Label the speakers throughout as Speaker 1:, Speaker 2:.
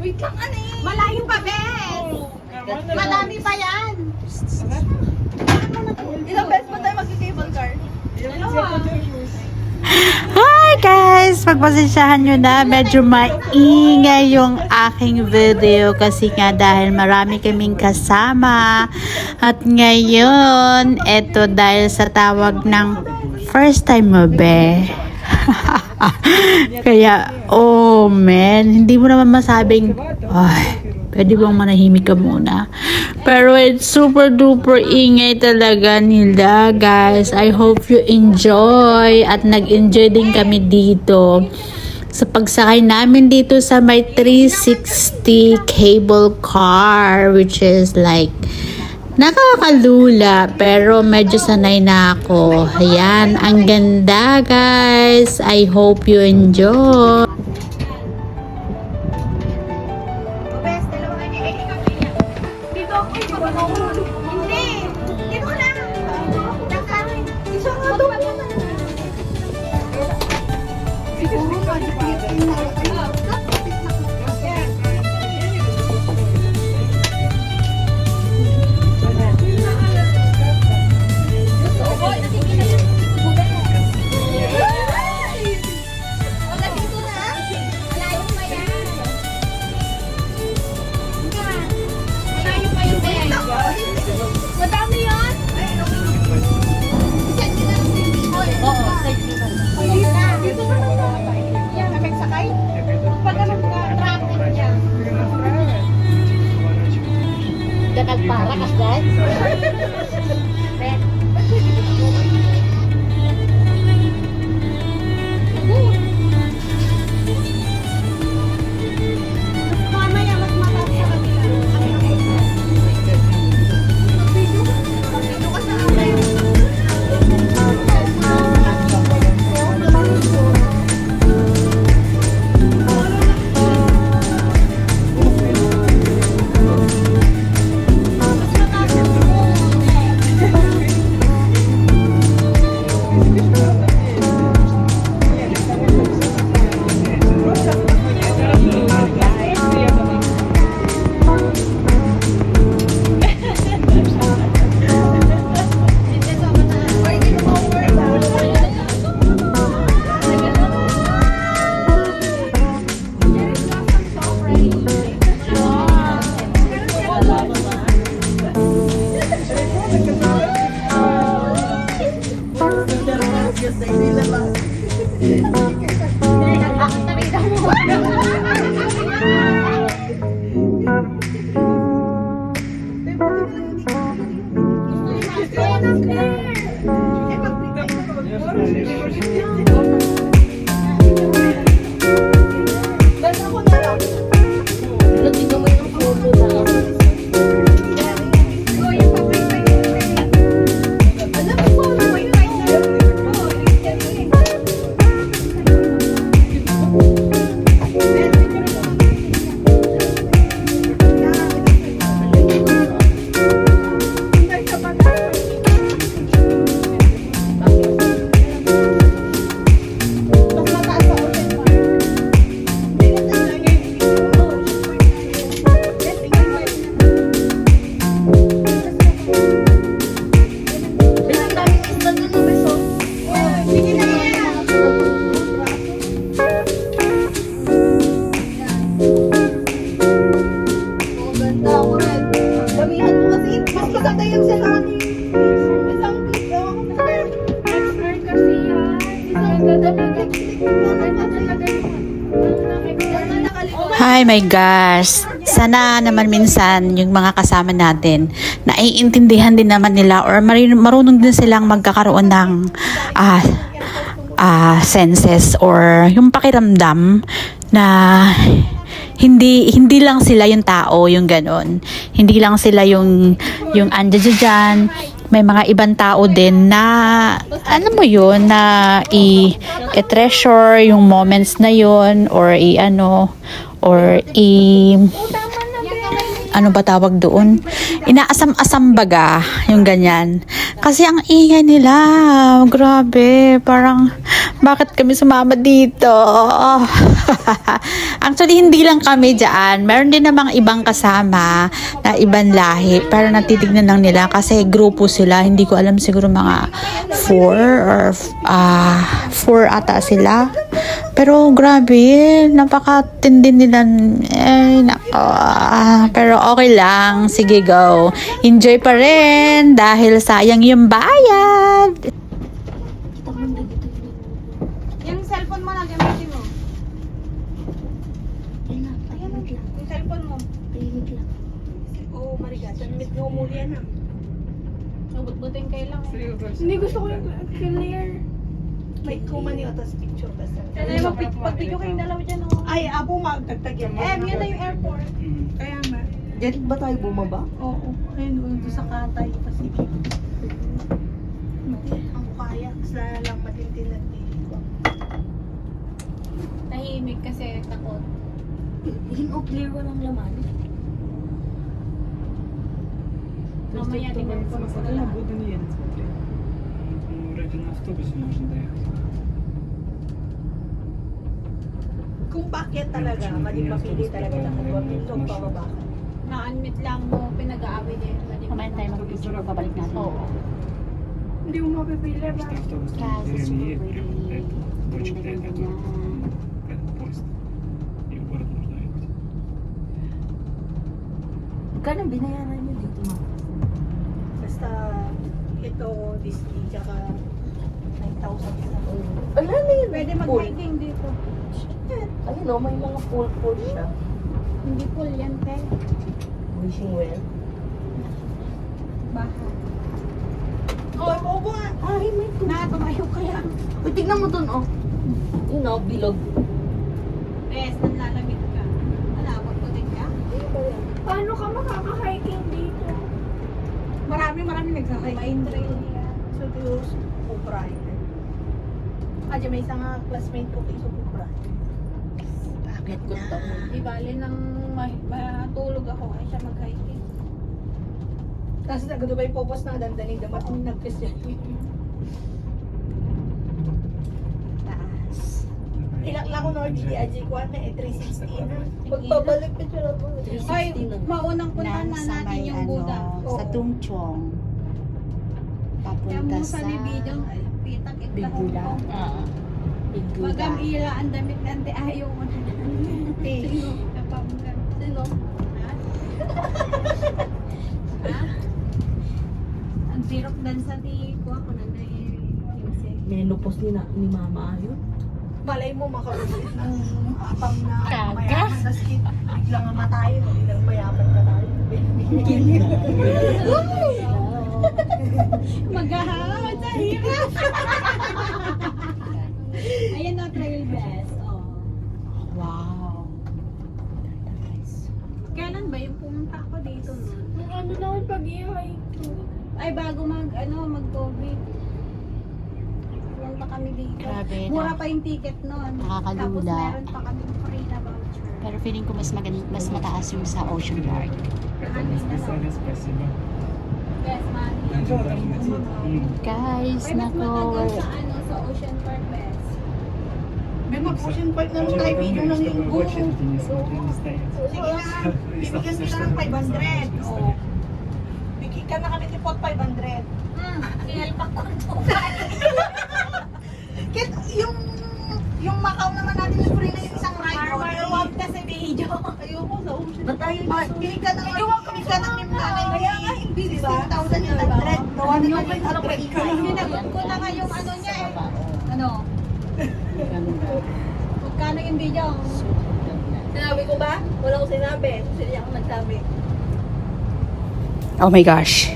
Speaker 1: Wait lang, ano eh. Malayo pa, Bes. Madami pa yan. Ilang beses pa tayo mag-cable car?
Speaker 2: Hi guys! Pagpasensyahan nyo na, medyo maingay yung aking video kasi nga dahil marami kaming kasama. At ngayon, eto dahil sa tawag ng first time mo, be. Kaya, oh man, hindi mo naman masabing, ay, pwede bang manahimik ka muna? Pero it's super duper ingay talaga nila, guys. I hope you enjoy at nag-enjoy din kami dito sa pagsakay namin dito sa may 360 cable car, which is like nakakalula, pero medyo sanay na ako. Ayan, ang ganda, guys. I hope you enjoy.
Speaker 1: Hindi! Dito ka lang! Isarado mo na! Madami yan! Oo, dito ka lang. Yan, nagsakay. Pag ano ka, traffic niya.
Speaker 3: Nagpara ka guys.
Speaker 1: Mamaya, mas mataas sa kanila. Dito ka sa kamay.
Speaker 2: Hi my gosh, sana naman minsan yung mga kasama natin naiintindihan din naman nila or marunong din silang magkakaroon ng senses or yung pakiramdam na hindi lang sila yung tao, yung ganon. Hindi lang sila yung andyan dyan. May mga ibang tao din na alam mo yun na i-treasure yung moments na yun or ano ba tawag doon? Inaasam-asam baga, yung ganyan. Kasi ang ingay nila, grabe, parang bakit kami sumama dito. Actually, hindi lang kami dyan. Meron din namang ibang kasama na ibang lahi. Pero natitignan lang nila kasi grupo sila. Hindi ko alam, siguro mga 4 ata sila. Pero grabe, napakatindi nila. Nako. Pero okay lang. Sige, go. Enjoy pa rin dahil sayang yung bayad.
Speaker 1: Yung cellphone mo na gamitin mo. Yung cellphone mo. Oh, marigat. Damit mo muli yan ah. Nabut-butin kayo lang. Hindi gusto ko yung clear. May kumani o tas picture ka sa. Mag-video kayong dalawa dyan oh. Ay, abo magdagdag yan. Yun na yung airport. Kaya nga.
Speaker 3: Diyan ba tayo bumaba?
Speaker 1: Oo. Ayun, doon sa Katay Pacific. Ang kaya. Kasi lang matindi na dito. Tahimik kasi takot.
Speaker 3: Yung clear walang laman.
Speaker 1: Mamaya tingnan ko sa lahat.
Speaker 4: Вроде на автобусе можно доехать.
Speaker 1: Kung bakit talaga, mali mapili talaga na kung pindog pababa. Na-unmit lang mo, pinag-aaway din.
Speaker 3: Kumain tayo mag-picture pabalik natin. Oo.
Speaker 1: Hindi mo mapipili ba?
Speaker 4: Просто автобус в деревне едет прям до этого, точек до этого, этот поезд. И в город можно ехать.
Speaker 3: Magkano binayaran niyo dito, ma?
Speaker 1: Basta ito, Disney, tsaka 9,000 isa.
Speaker 3: Wala na yun.
Speaker 1: Pwede
Speaker 3: Pool.
Speaker 1: mag-hiking dito.
Speaker 3: Ayun o, may mga pool siya.
Speaker 1: Hindi pool yan, te.
Speaker 3: Wishing well.
Speaker 1: Bahay. Oh, obo nga.
Speaker 3: Ay, may pool.
Speaker 1: Na, tumayo kaya.
Speaker 3: Uy, tignan mo dun, oh. Yun o, bilog.
Speaker 1: Bes, nanlalamig ka. Wala, magputin ka. Paano ka makaka-hiking dito? Marami nagsa-hiking. May trail yan. So, Diyos, Kupray. Kaya may isang classmate ko kay Kupray.
Speaker 3: Bakit na?
Speaker 1: Di bali nang matulog ako ay siya mag-hiking. Tapos nagdo ba yung popos na dandaling damat nung nag-kiss siya. Taas. Ilang lang ko Nordi di Aji ko na 360 na. Pagpabalik pa siya ako. Ay, maunang puntahan na natin yung Buddha.
Speaker 2: Sa Tungchong.
Speaker 1: Kaya
Speaker 2: Papunta
Speaker 1: mo
Speaker 2: sa
Speaker 1: sa libidong pitag
Speaker 2: Big Buddha. Big Buddha.
Speaker 1: Magam ila ang damit nante ayaw mo na. Sino? Kapamgan. Sino? Ha? Ang zirok dan sa ti ko ako na
Speaker 3: May lupos ni mama yun.
Speaker 1: malay mo makaulit ng apang na
Speaker 3: Kagas.
Speaker 1: mayaman na skit. Biglang mamatayo, biglang mayaman na tayo. Maghahawad sa hirap. Ayan na trail best. Oh.
Speaker 2: Wow.
Speaker 1: Kailan ba yung pumunta ako dito nun?
Speaker 5: Ano naman pag-ihay ko?
Speaker 1: Ay bago mag-COVID. Pumunta kami dito.
Speaker 2: Grabe,
Speaker 1: Mura
Speaker 2: no?
Speaker 1: pa yung ticket nun.
Speaker 2: Nakakalula.
Speaker 1: Tapos meron pa kami free na voucher.
Speaker 2: Pero feeling ko mas mataas yung sa Ocean Park.
Speaker 4: Специально спасибо.
Speaker 1: Yes, man.
Speaker 4: Очень важно.
Speaker 2: Guys,
Speaker 1: Ay, mas
Speaker 2: nako.
Speaker 1: matagal sa Ocean Park best.
Speaker 4: May mag-ocean park na tayo video ng linggo. В очереди не смотри, не стоять.
Speaker 1: Sige na, bibigyan kita ng 500. Oh. Bigyan ka na kami tipot 500. Kinalpak ko ito. Yung Macau naman natin yung free na yung isang ride. Marwag ka sa video. Ayoko sa ocean.
Speaker 3: Ba't tayo
Speaker 1: Bili ka ng nimlanay. Kaya nga, hindi 16,800. Gawa na naman yung upgrade ka. Sinagot ko na nga yung ano niya eh. Ano? Magkano yung video? Sinabi ko ba? Wala ko sinabi. Sila ako nagsabi.
Speaker 2: Oh my gosh.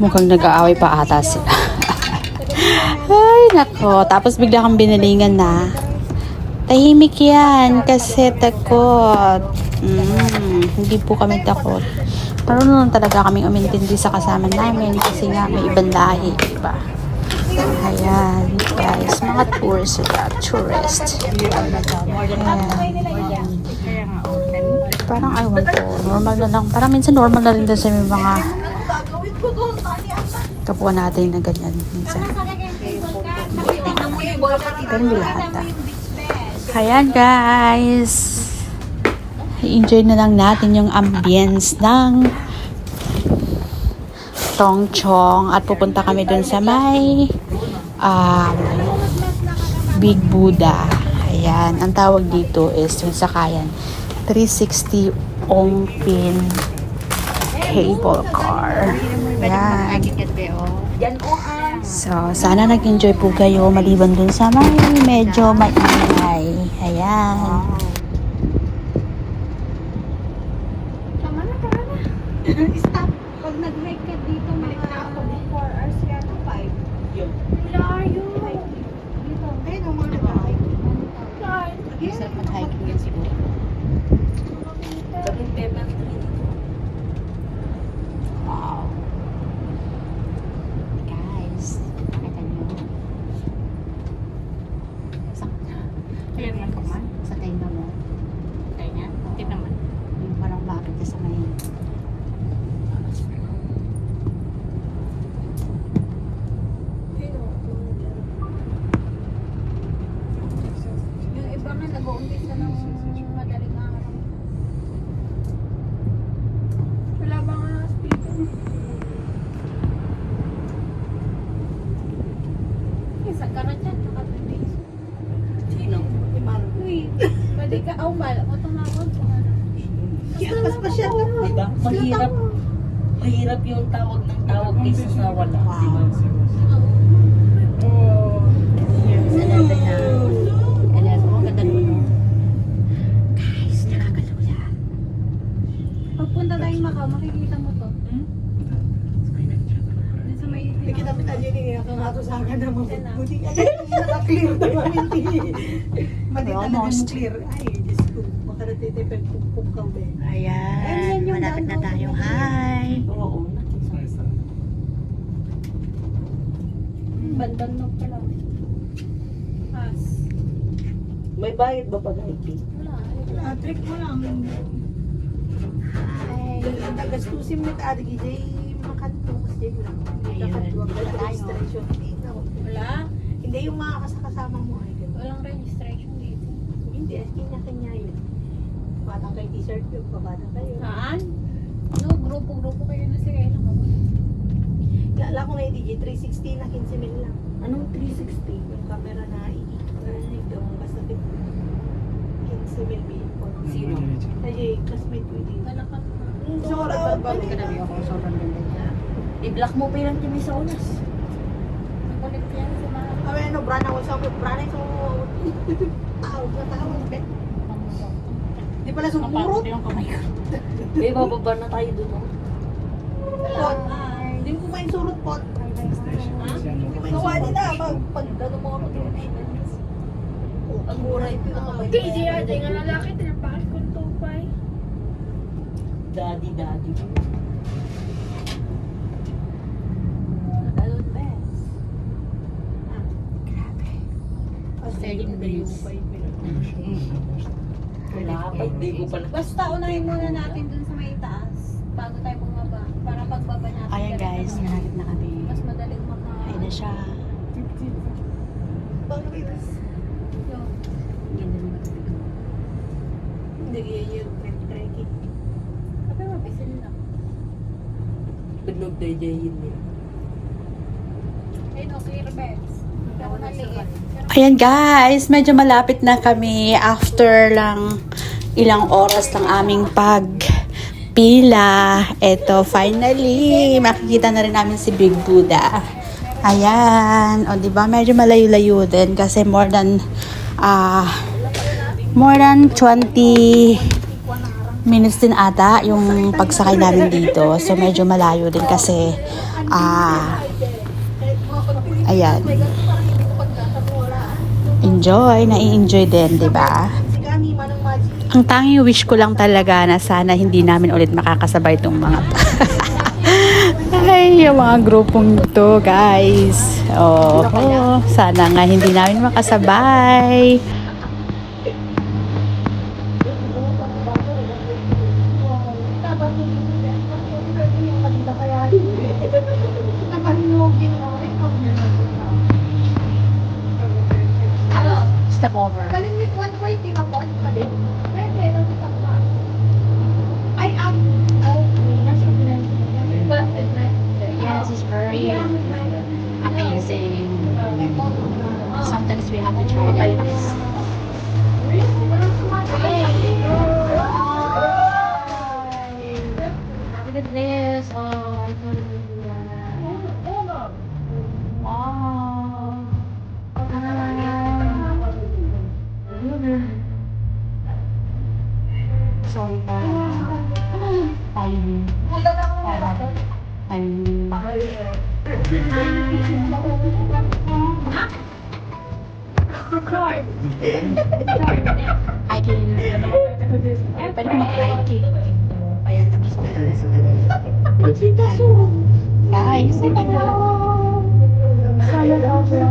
Speaker 2: Mukhang nag-aaway pa ata sila. Ay, nako. Tapos bigla kang binalingan na. Tahimik yan kasi takot. Hindi po kami takot. Marunong talaga kaming umintindi sa kasama namin kasi nga may ibang lahi, diba? Ayan, guys. Mga tourist sila. Tourist. Ayan. Parang ayaw ko. Normal na lang. Parang minsan normal na rin din sa may mga kapwa natin na ganyan. Minsan.
Speaker 1: Tingnan mo yung
Speaker 2: Pero hindi lahat ah. Ayan guys. I-enjoy na lang natin yung ambience ng Tongchong at pupunta kami dun sa may Big Buddha. Ayan, ang tawag dito is yung sakayan 360 Ongpin Cable Car. Ayan. So, sana nag-enjoy po kayo maliban dun sa may medyo maingay. Ayan.
Speaker 1: Tama na. Stop. Pag nag-hike ka dito, mga 4 hours yata, 5.
Speaker 3: Yun.
Speaker 1: Layo. Dito. Ayun ang mga nag-hike.
Speaker 2: Isa mag-hiking yan siguro.
Speaker 3: Sabi Pepper Tree.
Speaker 2: Wow. Guys, nakita nyo.
Speaker 1: Ayan lang kuman.
Speaker 2: Sa tenga mo.
Speaker 1: Kaya hindi naman.
Speaker 2: Yung parang bakit ka sa may...
Speaker 1: Yung iba nga nag-uumpisa ng madaling araw. Wala ba nga speaker? Isa karatyan, tsaka bibis.
Speaker 3: Sino?
Speaker 1: Uy, pwede ka, bala ko tumawag kung ano.
Speaker 3: Mas pa siya. Diba? Mahirap yung tawag ng tawag kaysa sa wala. Diba?
Speaker 2: Sa 11 na. 11. Oh, ganda nun, no? Guys, nakakalula.
Speaker 1: Pagpunta tayong Macau, makikita mo to. Dun sa may
Speaker 6: Hindi kita pitajili kaya kang ato sa akin naman. Buti ka naka-clear naman hindi. Madi talaga
Speaker 2: Almost.
Speaker 6: clear. Ay, Diyos ko. Makaratitipid pupuk ka ba.
Speaker 2: Ayan, malapit na tayo. Hi!
Speaker 3: Oo.
Speaker 1: bandan pa lang. As.
Speaker 3: May bayad ba pag hiking?
Speaker 1: Wala.
Speaker 6: Trick mo lang.
Speaker 2: Hi!
Speaker 6: Tagastusin mo ta adi kay makantos din lang.
Speaker 2: Ayun, dito na tayo.
Speaker 6: Registration fee na.
Speaker 1: Wala.
Speaker 6: Hindi yung mga kasama mo ay ganun.
Speaker 1: Walang registration dito.
Speaker 6: Hindi, kanya-kanya yun. Batang kay t-shirt yung pabata kayo.
Speaker 1: Saan? No, grupo-grupo kayo na sige. Ilang ako.
Speaker 6: Lala ko na yung DJ, 360 na 15 mil lang.
Speaker 3: Anong 360?
Speaker 6: Yung camera na i-connect yung basta 15 mil po.
Speaker 3: Sino?
Speaker 6: Ay, classmate ko din.
Speaker 1: Talakan na.
Speaker 6: So,
Speaker 2: Balik ka na niyo kung sobrang ganda niya.
Speaker 3: I-block mo pa yung kami sa unas.
Speaker 1: Nakulit yan si Mara.
Speaker 6: kami ano, brana ko sa brana so tawag na tawag. Di pala sumurot.
Speaker 2: yung kamay ko.
Speaker 3: Eh, bababa na tayo dun. Oh.
Speaker 6: Pot. Hindi ko main surot pot. Gawa nila, pag gano'n mo ako ang mura ito yung kamay.
Speaker 5: KJ, ate nga lalaki, tinapakas ko ito pa eh.
Speaker 3: Daddy.
Speaker 6: Dalon best.
Speaker 2: Selling bills.
Speaker 3: Wala pa, hindi ko pala.
Speaker 1: Basta unahin muna natin dun sa may taas bago tayo bumaba. Para pagbaba natin.
Speaker 2: Ayan guys, malapit na kami.
Speaker 1: Mas madaling maka...
Speaker 2: Ayan na siya.
Speaker 1: Yung,
Speaker 2: Ganda naman ito.
Speaker 6: Hindi yun, trekking.
Speaker 1: Sabi mabisin lang.
Speaker 3: Pagnog dayayin niya.
Speaker 1: Ayun, okay, Rebels. Pero maliit.
Speaker 2: Ayan guys, medyo malapit na kami after lang ilang oras ng aming pagpila. Eto, finally, makikita na rin namin si Big Buddha. Ayan, o diba, medyo malayo-layo din kasi more than 20 minutes din ata yung pagsakay namin dito. So, medyo malayo din kasi ayan. Enjoy, nai-enjoy din, 'di ba?
Speaker 6: Si Kani, manang magic.
Speaker 2: Ang tanging wish ko lang talaga na sana hindi namin ulit makakasabay itong mga ay, yung mga grupong to, guys. Oh, sana nga hindi namin makasabay. step over.
Speaker 5: Kalimit 140 ka po. Pwede. Pwede. Ay,
Speaker 2: Yes, it's very amazing. Sometimes we have to try like this. Look at this. Oh, I thought it would be that. Wow. Sorry pa. Tiny. Hiking. Pwede ko mag-hiking. Ayan. Guys, salad over.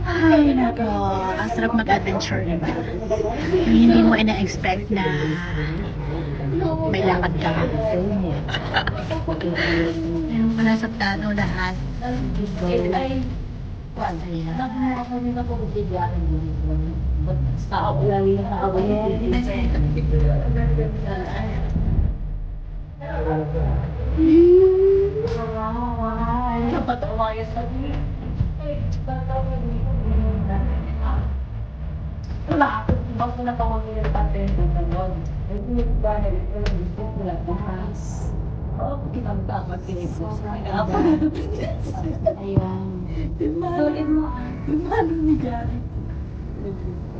Speaker 2: Ay, nako. Ang sarap mag-adventure, diba? Yung hindi mo ina-expect na may lakad ka. Yung pala sa plano lahat. Ayan.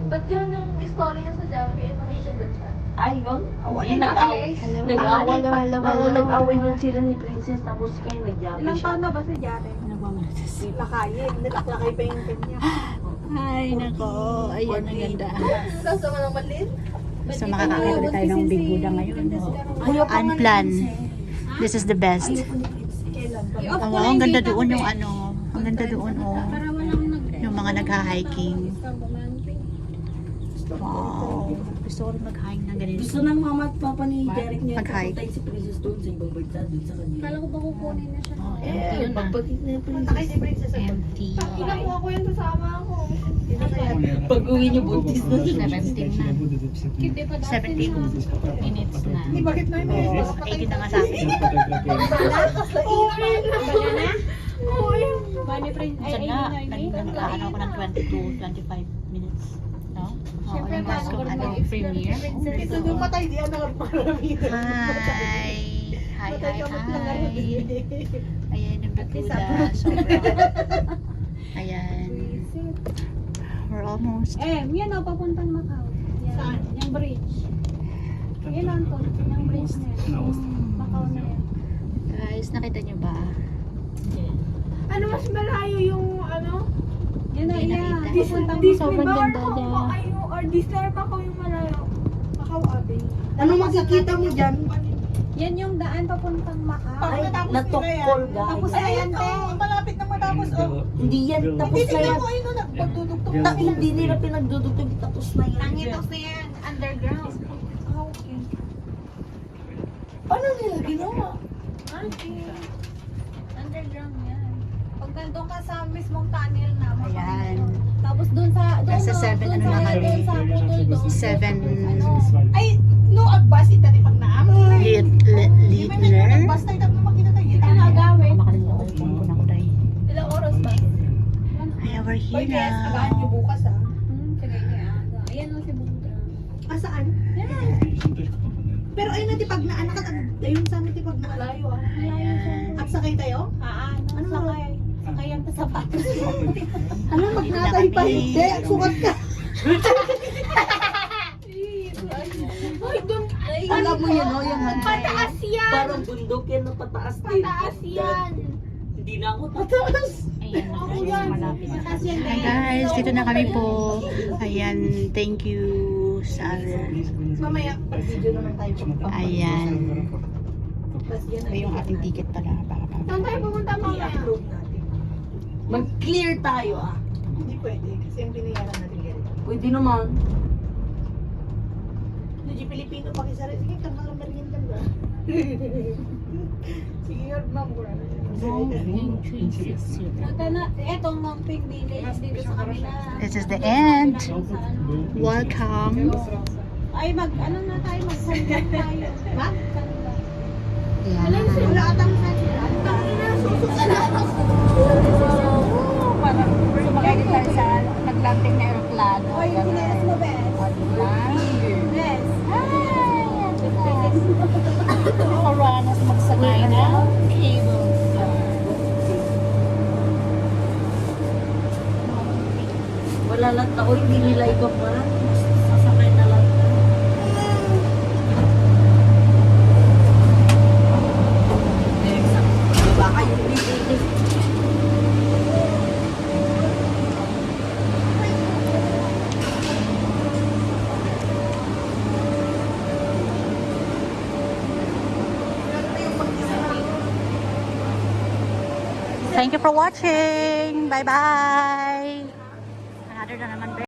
Speaker 5: ba't yun yung story niya sa Javi? Nakita ba siya?
Speaker 3: Ay, yun. Nag-away yun sila ni Princess, tapos kayo nag-jabi
Speaker 6: Ilang
Speaker 3: siya.
Speaker 6: taon na ba si Jaren? Lakayin. Nilakay pa yung kanya.
Speaker 2: Ay, nako. Ayan, ang ganda.
Speaker 5: Nasa walang maliit?
Speaker 2: So, makakakita ulit tayo ng Big Buddha ngayon. Unplanned. This is the best. Oh, ang ganda doon yung ano. Ang ganda doon, oh. Yung mga nagha-hiking. Wow. Gusto ko rin mag-hike ng ganito.
Speaker 3: Gusto ng mama at papa ni Derek niya,
Speaker 2: Mag-hike.
Speaker 3: papuntayin si Princess doon sa ibang bansa, doon sa kanila.
Speaker 5: Kala ko ba kukunin na siya?
Speaker 2: Oh, empty yun ah.
Speaker 3: Pagpagit na yung
Speaker 6: Sakay
Speaker 3: Princess.
Speaker 6: si Princess ako.
Speaker 2: Empty.
Speaker 5: Kinukuha ko yung kasama ko.
Speaker 3: Pag-uwi niyo, buntis na.
Speaker 2: 17 na.
Speaker 5: Hindi pa dati
Speaker 2: 17 minutes na.
Speaker 6: Bakit na yun?
Speaker 2: Oh, 18 na nga sa akin.
Speaker 5: Bani friend,
Speaker 2: Minsan nga, nag-ano ako ng 22, 25 minutes. No? Oo, yung gusto kong ano, premiere.
Speaker 6: Ito yung patay di ang nakaparami.
Speaker 2: Hi! Hi, hi, hi! Ayan yung Big Buddha. Sobrang. Ayan. We're almost.
Speaker 1: Yan o, papuntang Macau. Yan.
Speaker 6: Saan?
Speaker 1: Yung bridge. Yan ang to. Yung bridge na yan. Macau na yan.
Speaker 2: Guys, nakita nyo ba?
Speaker 5: Ano mas malayo yung ano?
Speaker 1: Yan na,
Speaker 2: Hindi
Speaker 1: yan.
Speaker 2: nakita.
Speaker 1: Papuntang
Speaker 2: Sobrang
Speaker 5: Bar
Speaker 2: ganda
Speaker 5: ko
Speaker 2: niya.
Speaker 5: kayo or Disney pa ko yung malayo.
Speaker 6: Macau Abbey. Ano makikita mo dyan?
Speaker 1: Yan yung daan papuntang Macau.
Speaker 3: Ay,
Speaker 6: Pagkatapos
Speaker 3: natokol,
Speaker 6: nila
Speaker 3: guys.
Speaker 1: Tapos na yan, te.
Speaker 6: Malapit na matapos. Oh.
Speaker 3: Hindi yan, tapos
Speaker 6: Hindi,
Speaker 3: na
Speaker 6: tignan
Speaker 3: yan.
Speaker 6: ko ayun na. Pagdudugtog.
Speaker 3: Hindi nila pinagdudugtog, tapos na yan.
Speaker 1: Nangitos na yan. Underground.
Speaker 6: Okay.
Speaker 3: Paano nila ginawa?
Speaker 1: Underground yan. Pag nandun ka sa mismong tunnel na. Macau.
Speaker 2: Ayan.
Speaker 1: Tapos dun sa,
Speaker 2: Nasa 7 ano na kami?
Speaker 1: Dun sa putol doon.
Speaker 2: 7
Speaker 6: Ay, no, agbas ita di pagnaam.
Speaker 2: Littler.
Speaker 6: Agbas tayo tapos makita tayo.
Speaker 1: Ito na gawin.
Speaker 2: Makalimutan ko yung phone ko na ko dahil.
Speaker 1: Ilang oras ba?
Speaker 2: Ayan, we're
Speaker 6: Hoy,
Speaker 2: here
Speaker 6: guys, abahan nyo
Speaker 2: now.
Speaker 6: bukas ah.
Speaker 1: Sige, kaya aga. Ayan o si Buddha.
Speaker 6: Ah, saan? Pero ayun na, tipag na anak at ayun sa amin tipag na alayo ah.
Speaker 2: Ayan.
Speaker 6: At sakay tayo?
Speaker 1: Ano sakay? Sakay ang sapatos.
Speaker 6: Ano, magnatay pa hindi. Sukat ka.
Speaker 5: Ay, dun. Ay,
Speaker 6: Alam mo yun, no? Yung
Speaker 5: pataas yan.
Speaker 3: Parang bundok yan na pataas din.
Speaker 5: Pataas yan.
Speaker 3: Hindi na ako tataas.
Speaker 2: Ayan, malapit.
Speaker 1: Mataas yan.
Speaker 2: Hi guys, dito na kami po. Ayan, thank you sa
Speaker 6: Mamaya, pag-video naman tayo.
Speaker 2: Ayan.
Speaker 6: Tapos yan
Speaker 2: Ito yung ating ticket pala. Baka pa.
Speaker 5: Saan tayo pumunta mamaya?
Speaker 3: I-upload natin. Mag-clear tayo ah.
Speaker 6: Hindi pwede kasi yung binayaran natin ganito.
Speaker 3: Pwede naman.
Speaker 6: Hindi Pilipino pakisara. Sige, kama lang merienda ba? Sige, ma'am.
Speaker 1: Etong Momping Village dito sa kabila.
Speaker 2: This is the end. Welcome.
Speaker 1: Ay, ano na tayo, mag-sandal tayo.
Speaker 6: Ma?
Speaker 2: Ayan.
Speaker 6: Wala atang sandal.
Speaker 1: Parang sumakay din tayo sa naglanding na aeroplano.
Speaker 6: Oy, yung pinelas mo, Bes.
Speaker 1: Yes.
Speaker 2: Nakaranas magsakay na cable.
Speaker 3: Wala lang tao, hindi nila ibabaran. Sasakay na lang. Baka yung bibili.
Speaker 2: Thank you for watching. Bye-bye. Another na naman,